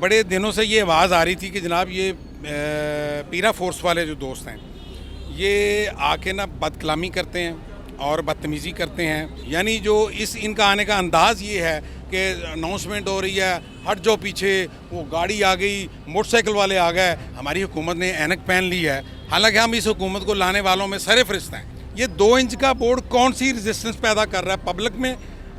बड़े दिनों से ये आवाज़ आ रही थी कि जनाब ये पीरा फोर्स वाले जो दोस्त हैं ये आके ना बदकलामी करते हैं और बदतमीज़ी करते हैं। यानी जो इनका आने का अंदाज़ ये है कि अनाउंसमेंट हो रही है, हट जाओ पीछे, वो गाड़ी आ गई, मोटरसाइकिल वाले आ गए, हमारी हुकूमत ने ऐनक पहन ली है। हालांकि हम इस हुकूमत को लाने वालों में सरे फरिश्ता हैं। ये 2 इंच का बोर्ड कौन सी रेजिस्टेंस पैदा कर रहा है पब्लिक में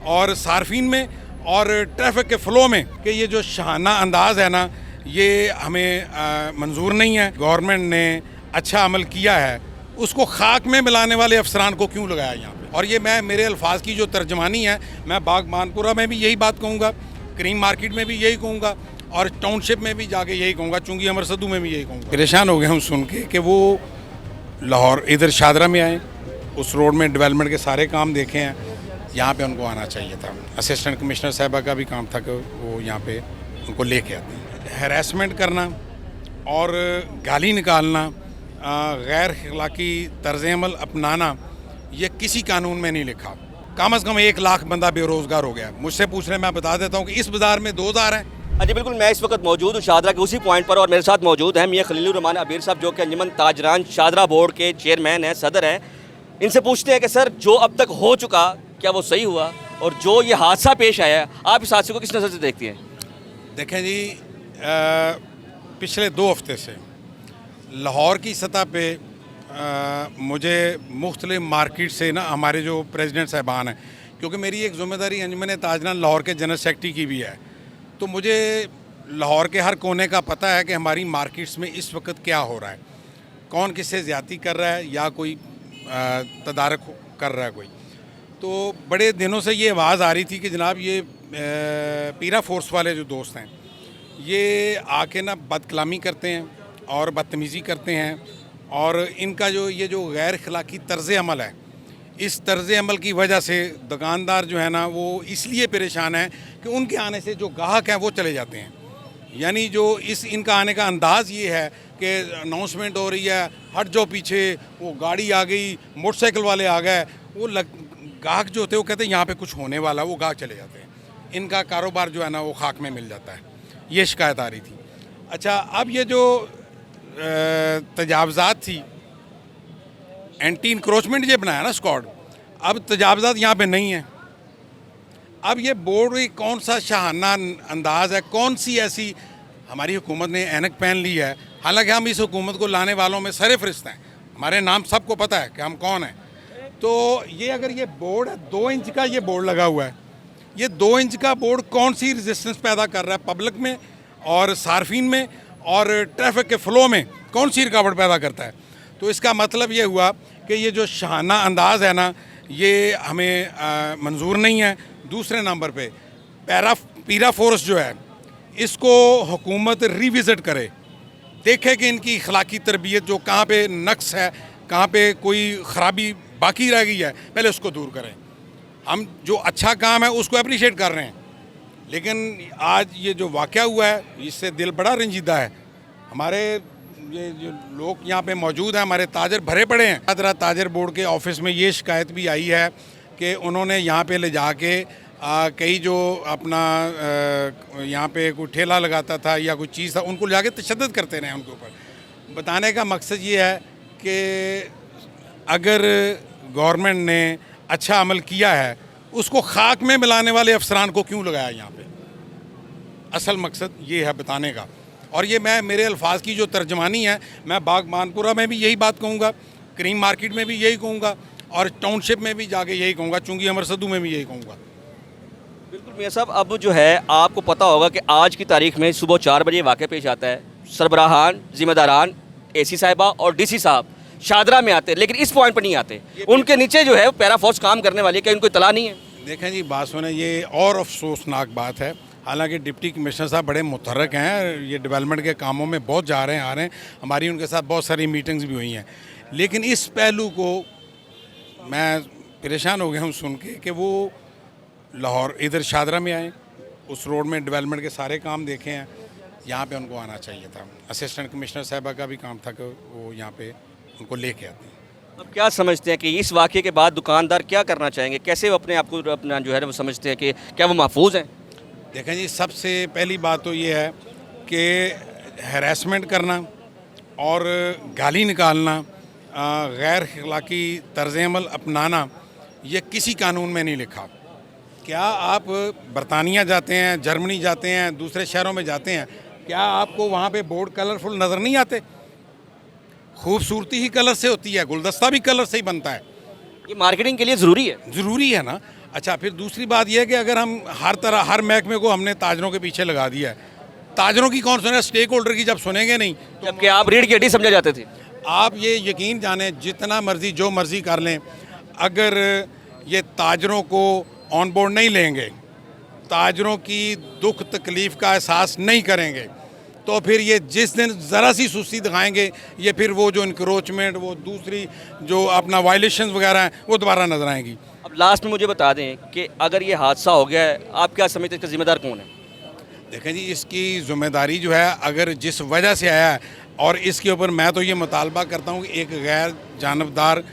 और सार्फिन में और ट्रैफिक के फ़्लो में, कि ये जो शाहाना अंदाज़ है ना, ये हमें मंजूर नहीं है। गवर्नमेंट ने अच्छा अमल किया है, उसको खाक में मिलाने वाले अफसरान को क्यों लगाया यहाँ पे। और ये मेरे अल्फाज की जो तर्जमानी है, मैं बागमानपुरा में भी यही बात कहूँगा, करीम मार्केट में भी यही कहूँगा और टाउनशिप में भी जाके यही कहूँगा, चुंगी अमर सदू में भी यही कहूँगा। परेशान हो गए हम सुन के कि वो लाहौर इधर शादरा में आए, उस रोड में डेवलपमेंट के सारे काम देखे हैं, यहाँ पे उनको आना चाहिए था। असिस्टेंट कमिश्नर साहिबा का भी काम था कि वो यहाँ पे उनको लेके आते हैं। हैरेसमेंट करना और गाली निकालना, गैर अखलाकी तर्ज़ अमल अपनाना, ये किसी कानून में नहीं लिखा। कम से कम 1 लाख बंदा बेरोज़गार हो गया। मुझसे पूछ रहे, मैं बता देता हूँ कि इस बाज़ार में 2000 हैं। जी बिल्कुल, मैं इस वक्त मौजूद हूँ शादरा के उसी पॉइंट पर और मेरे साथ मौजूद हैं मियां खलीलुर रहमान अबीर साहब, जो कि अंजुमन ताजरान शादरा बोर्ड के चेयरमैन हैं, सदर हैं। इनसे पूछते हैं कि सर, जो अब तक हो चुका क्या वो सही हुआ, और जो ये हादसा पेश आया, आप इस हादसे को किस नज़र से देखती हैं? देखें जी, पिछले 2 हफ्ते से लाहौर की सतह पे मुझे मुख्तलिफ मार्केट से ना हमारे जो प्रेसिडेंट साहबान हैं, क्योंकि मेरी एक ज़िम्मेदारी अंजुमन ताजरान लाहौर के जनरल सेक्रेटरी की भी है, तो मुझे लाहौर के हर कोने का पता है कि हमारी मार्केट्स में इस वक्त क्या हो रहा है, कौन किससे ज़्यादती कर रहा है या कोई तदारक कर रहा है कोई। तो बड़े दिनों से ये आवाज़ आ रही थी कि जनाब ये पीरा फोर्स वाले जो दोस्त हैं ये आके ना बदकलामी करते हैं और बदतमीज़ी करते हैं, और इनका ये जो गैर अखलाकी तर्ज़ अमल है, इस तर्ज़ अमल की वजह से दुकानदार जो है ना वो इसलिए परेशान है कि उनके आने से जो गाहक हैं वो चले जाते हैं। यानी जो इनका आने का अंदाज़ ये है कि अनाउंसमेंट हो रही है, हट जाओ पीछे, वो गाड़ी आ गई, मोटरसाइकिल वाले आ गए, वो गाहक जो होते हैं वो कहते हैं यहाँ पे कुछ होने वाला, वो गाहक चले जाते हैं। इनका कारोबार जो है ना वो खाक में मिल जाता है। ये शिकायत आ रही थी। अच्छा, अब ये जो तजावज़ात थी, एंटी इंक्रोचमेंट ये बनाया ना स्क्वाड, अब तजावज़ात यहाँ पे नहीं है। अब ये बोर्ड कौन सा शाहाना अंदाज़ है, कौन सी ऐसी हमारी हुकूमत ने ऐनक पहन ली है। हालांकि हम इस हुकूमत को लाने वालों में सरे फरिश्ता हैं, हमारे नाम सबको पता है कि हम कौन हैं। तो ये अगर ये बोर्ड है, 2 इंच का ये बोर्ड लगा हुआ है, ये 2 इंच का बोर्ड कौन सी रेजिस्टेंस पैदा कर रहा है पब्लिक में और सार्फिन में और ट्रैफिक के फ़्लो में, कौन सी रुकावट पैदा करता है। तो इसका मतलब ये हुआ कि ये जो शाहाना अंदाज़ है ना, ये हमें मंजूर नहीं है। दूसरे नंबर पे पीरा फोर्स जो है, इसको हुकूमत रिविज़िट करे, देखे कि इनकी अखलाकी तरबियत जो कहाँ पे नक्स है, कहाँ पे कोई ख़राबी बाकी रह गई है, पहले उसको दूर करें। हम जो अच्छा काम है उसको अप्रिशिएट कर रहे हैं, लेकिन आज ये जो वाक़या हुआ है इससे दिल बड़ा रंजीदा है। हमारे ये जो लोग यहाँ पे मौजूद हैं, हमारे ताजर भरे पड़े हैं। शादरा ताजर बोर्ड के ऑफिस में ये शिकायत भी आई है कि उन्होंने यहाँ पे ले जाके कई जो अपना यहाँ पे कोई ठेला लगाता था या कोई चीज़ था, उनको ले जाके तशद्दुद करते रहे उनके ऊपर। बताने का मकसद ये है कि अगर गवर्नमेंट ने अच्छा अमल किया है, उसको खाक में मिलाने वाले अफसरान को क्यों लगाया यहाँ पे। असल मकसद ये है बताने का। और ये मेरे अल्फाज की जो तर्जमानी है, मैं बागमानपुरा में भी यही बात कहूँगा, करीम मार्केट में भी यही कहूँगा और टाउनशिप में भी जाके यही कहूँगा, चुंगी अमर सदू में भी यही कहूँगा। बिल्कुल मियां साहब, अब जो है आपको पता होगा कि आज की तारीख में सुबह 4 बजे वाक़या पेश आता है। सरबराहान, ज़िम्मेदारान, AC साहिबा और DC साहब शादरा में आते हैं, लेकिन इस पॉइंट पर नहीं आते। उनके नीचे जो है पैरा फोर्स काम करने वाली, क्या इनको इतला नहीं है? देखें जी, बात सुने, ये और अफसोसनाक बात है। हालांकि डिप्टी कमिश्नर साहब बड़े मुतहर्रिक हैं, ये डेवलपमेंट के कामों में बहुत जा रहे हैं, आ रहे हैं, हमारी उनके साथ बहुत सारी मीटिंग्स भी हुई हैं, लेकिन इस पहलू को मैं परेशान हो गया हूँ सुन के कि वो लाहौर इधर शादरा में आए, उस रोड में डेवलपमेंट के सारे काम देखे हैं, यहाँ पे उनको आना चाहिए था। असिस्टेंट कमिश्नर साहिबा का भी काम था कि वो यहाँ पे उनको लेके आते हैं। अब क्या समझते हैं कि इस वाक़े के बाद दुकानदार क्या करना चाहेंगे, कैसे वो अपने आप को अपना जो है वो समझते हैं कि क्या वो महफूज हैं? देखें जी, सबसे पहली बात तो ये है कि हैरेसमेंट करना और गाली निकालना, गैर अखलाकी तर्ज़ अमल अपनाना, ये किसी कानून में नहीं लिखा। क्या आप बरतानिया जाते हैं, जर्मनी जाते हैं, दूसरे शहरों में जाते हैं, क्या आपको वहाँ पे बोर्ड कलरफुल नज़र नहीं आते? खूबसूरती ही कलर से होती है, गुलदस्ता भी कलर से ही बनता है। ये मार्केटिंग के लिए ज़रूरी है। ज़रूरी है ना। अच्छा, फिर दूसरी बात यह है कि अगर हम हर महकमे को हमने ताजरों के पीछे लगा दिया है, ताजरों की कौन सुने? स्टेक होल्डर की जब सुनेंगे नहीं तो जबकि आप रीढ़ की हड्डी समझे जाते थे। आप ये यकीन जाने, जितना मर्जी जो मर्जी कर लें, अगर ये ताजरों को ऑन बोर्ड नहीं लेंगे, ताजरों की दुख तकलीफ़ का एहसास नहीं करेंगे, तो फिर ये जिस दिन ज़रा सी सुस्ती दिखाएंगे, ये फिर वो जो इंक्रोचमेंट, वो दूसरी जो अपना वायलेशन वगैरह हैं, वो दोबारा नजर आएंगी। अब लास्ट में मुझे बता दें कि अगर ये हादसा हो गया है, आप क्या समझते हैं इसका जिम्मेदार कौन है? देखें जी, इसकी जिम्मेदारी जो है, अगर जिस वजह से आया है, और इसके ऊपर मैं तो ये मुतालबा करता हूँ कि एक गैर जानबदार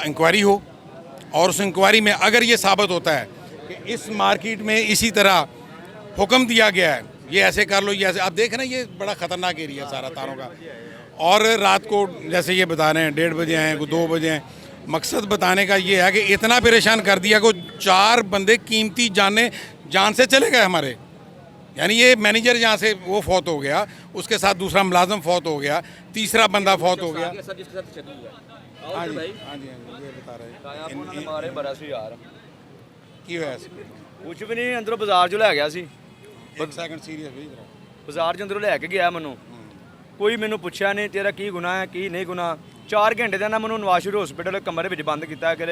इंक्वायरी हो, और उस इंक्वायरी में अगर ये साबित होता है कि इस मार्केट में इसी तरह हुक्म दिया गया है, ये ऐसे कर लो, ये ऐसे, आप देख रहे हैं ये बड़ा ख़तरनाक एरिया है सारा तारों का, और रात को जैसे ये बता रहे हैं 1:30 बजे हैं, 2 बजे हैं, मकसद बताने का ये है कि इतना परेशान कर दिया कि 4 बंदे कीमती जान से चले गए हमारे। यानी ये मैनेजर जहाँ से वो फौत हो गया, उसके साथ दूसरा मुलाजम फौत हो गया, तीसरा बंदा फौत हो गया। हाँ जी, हाँ जी, ये बता रहे हैं की होया सी। ਕੁਛ ਵੀ ਨਹੀਂ ਅੰਦਰੋਂ ਬਾਜ਼ਾਰ ਚੋਂ ਲੈ ਗਿਆ ਸੀ। एक सेकंड सीरियस भी जरा। ਬਾਜ਼ਾਰ 'ਚ ਅੰਦਰੋਂ ਲੈ ਕੇ ਗਿਆ ਮੈਨੂੰ। ਕੋਈ ਮੈਨੂੰ ਪੁੱਛਿਆ ਨਹੀਂ ਤੇਰਾ ਕੀ ਗੁਨਾਹ ਹੈ ਕੀ ਨਹੀਂ ਗੁਨਾਹ। 4 ਘੰਟੇ ਦਾ ਨਾ ਮੈਨੂੰ ਨਵਾਜ਼ ਸ਼ਰੀਫ ਹਸਪੀਟਲ ਕਮਰੇ ਵਿੱਚ ਬੰਦ ਕੀਤਾ ਕਿ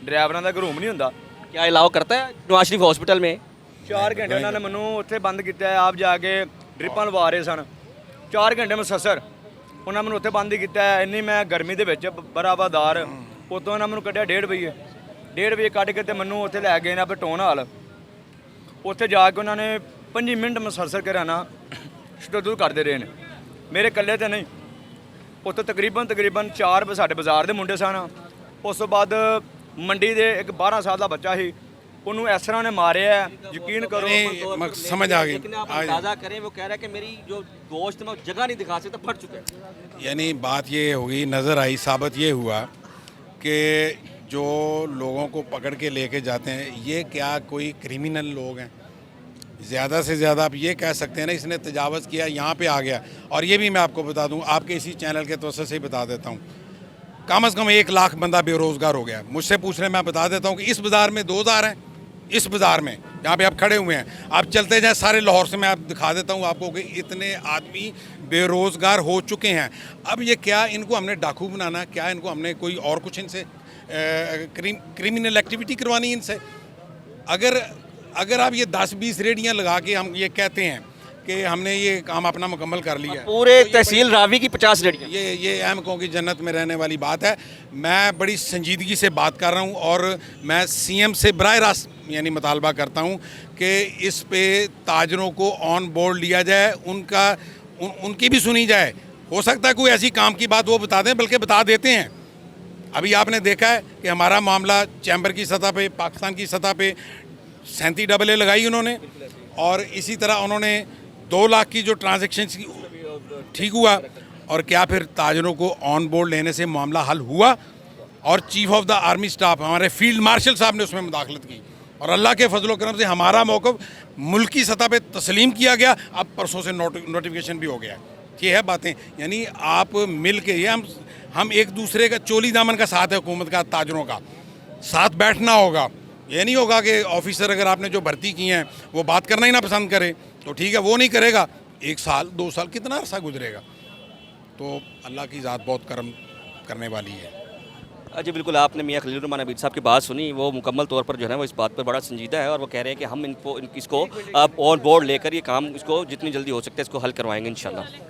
ਡਰਾਈਵਰਾਂ ਦਾ ਰੂਮ ਨਹੀਂ ਹੁੰਦਾ। क्या अलाउ करता है नवाज शरीफ हॉस्पिटल में? 4 ਘੰਟੇ ਉਹਨਾਂ ਨੇ ਮੈਨੂੰ ਉੱਥੇ ਬੰਦ ਕੀਤਾ ਹੈ, ਆਪ ਜਾ ਕੇ ਡ੍ਰਿਪਾਂ ਲਵਾ ਰਹੇ ਸਨ। 4 ਘੰਟੇ ਮੈਂ ਸਸਰ ਉਹਨਾਂ ਮੈਨੂੰ ਉੱਥੇ ਬੰਦ ਕੀਤਾ ਹੈ। ਇੰਨੀ ਮੈਂ ਗਰਮੀ ਦੇ ਵਿੱਚ ਬਰਾਬਰਦਾਰ ਉਤੋਂ ਉਹਨਾਂ ਮੈਨੂੰ ਕੱਢਿਆ 1:30 ਵਜੇ। 1:30 ਵਜੇ ਕੱਢ ਕੇ ਤੇ ਮੈਨੂੰ ਉੱਥੇ ਲੈ ਗਏ ਨਾ ਬਟੋਨ ਹਾਲ। ਉੱਥੇ ਜਾ ਕੇ ਉਹਨਾਂ ਨੇ 5 ਮਿੰਟ ਮੈਂ ਸਰਸਰ ਕਰਾਣਾ ਸ਼ਟਦੂਰ ਕਰਦੇ ਰਹੇ ਨੇ, ਮੇਰੇ ਇਕੱਲੇ ਤੇ ਨਹੀਂ। ਉੱਥੇ ਤਕਰੀਬਨ 4 ਸਾਡੇ ਬਾਜ਼ਾਰ ਦੇ ਮੁੰਡੇ ਸਨ। ਉਸ ਤੋਂ ਬਾਅਦ ਮੰਡੀ ਦੇ ਇੱਕ 12 ਸਾਲ ਦਾ ਬੱਚਾ ਸੀ, ਉਹਨੂੰ ਇਸ ਤਰ੍ਹਾਂ ਨੇ ਮਾਰਿਆ, यकीन करो। समझ आ गई। लेकिन आप अंदाजा करें, वो कह रहा है कि मेरी जो गोश्त में जगह नहीं दिखा सकता, फट चुका है। यानी बात ये होगी, नज़र आई, साबित ये हुआ कि जो लोगों को पकड़ के लेके जाते हैं, ये क्या कोई क्रिमिनल लोग हैं? ज़्यादा से ज़्यादा आप ये कह सकते हैं ना, इसने तजावज़ किया, यहाँ पे आ गया। और ये भी मैं आपको बता दूँ, आपके इसी चैनल के तवज्जो से ही बता देता हूँ, कम से कम 1 लाख बंदा बेरोज़गार हो गया। मुझसे पूछ रहे, मैं बता देता हूँ कि इस बाज़ार में 2000 हैं। इस बाज़ार में जहाँ पे आप खड़े हुए हैं, आप चलते जाएँ सारे लाहौर से, मैं आप दिखा देता हूँ आपको कि इतने आदमी बेरोज़गार हो चुके हैं। अब ये क्या इनको हमने डाकू बनाना, क्या इनको हमने कोई और कुछ इनसे क्रिमिनल एक्टिविटी करवानी इनसे? अगर आप ये 10-20 रेडियाँ लगा के हम ये कहते हैं कि हमने ये काम अपना मुकम्मल कर लिया, पूरे तहसील रावी की 50 रेडियाँ, ये अहमकों की जन्नत में रहने वाली बात है। मैं बड़ी संजीदगी से बात कर रहा हूँ, और मैं सीएम से बराह रास्त यानी मुतालबा करता हूँ कि इस पे ताजरों को ऑन बोर्ड लिया जाए, उनकी भी सुनी जाए। हो सकता है कोई ऐसी काम की बात वो बता दें, बल्कि बता देते हैं। अभी आपने देखा है कि हमारा मामला चैम्बर की सतह पे, पाकिस्तान की सतह पे 37 AA लगाई उन्होंने, और इसी तरह उन्होंने 2 लाख की जो ट्रांजेक्शन ठीक हुआ। और क्या फिर ताजरों को ऑन बोर्ड लेने से मामला हल हुआ? और chief of the army staff हमारे फील्ड मार्शल साहब ने उसमें मुदाखलत की, और अल्लाह के फजलो करम से हमारा मौक़िफ़ मुल्की सतह पे तस्लीम किया गया। अब परसों से नोटिफिकेशन भी हो गया। ये है बातें, यानी आप मिल के, ये हम एक दूसरे का चोली दामन का साथ है, हुकूमत का, ताजरों का साथ बैठना होगा। ये नहीं होगा कि ऑफिसर अगर आपने जो भर्ती की हैं वो बात करना ही ना पसंद करे तो ठीक है, वो नहीं करेगा, 1 साल 2 साल कितना अरसा गुजरेगा। तो अल्लाह की ज़ात बहुत करम करने वाली है। जी बिल्कुल, आपने मियाँ खलीलुर रहमान अबीद साहब की बात सुनी। वो मुकम्मल तौर पर जो है ना वो इस बात पर बड़ा संजीदा है, और वो कह रहे हैं कि हम इसको ऑन बोर्ड लेकर ये काम इसको जितनी जल्दी हो सकता है इसको हल करवाएंगे इंशाल्लाह।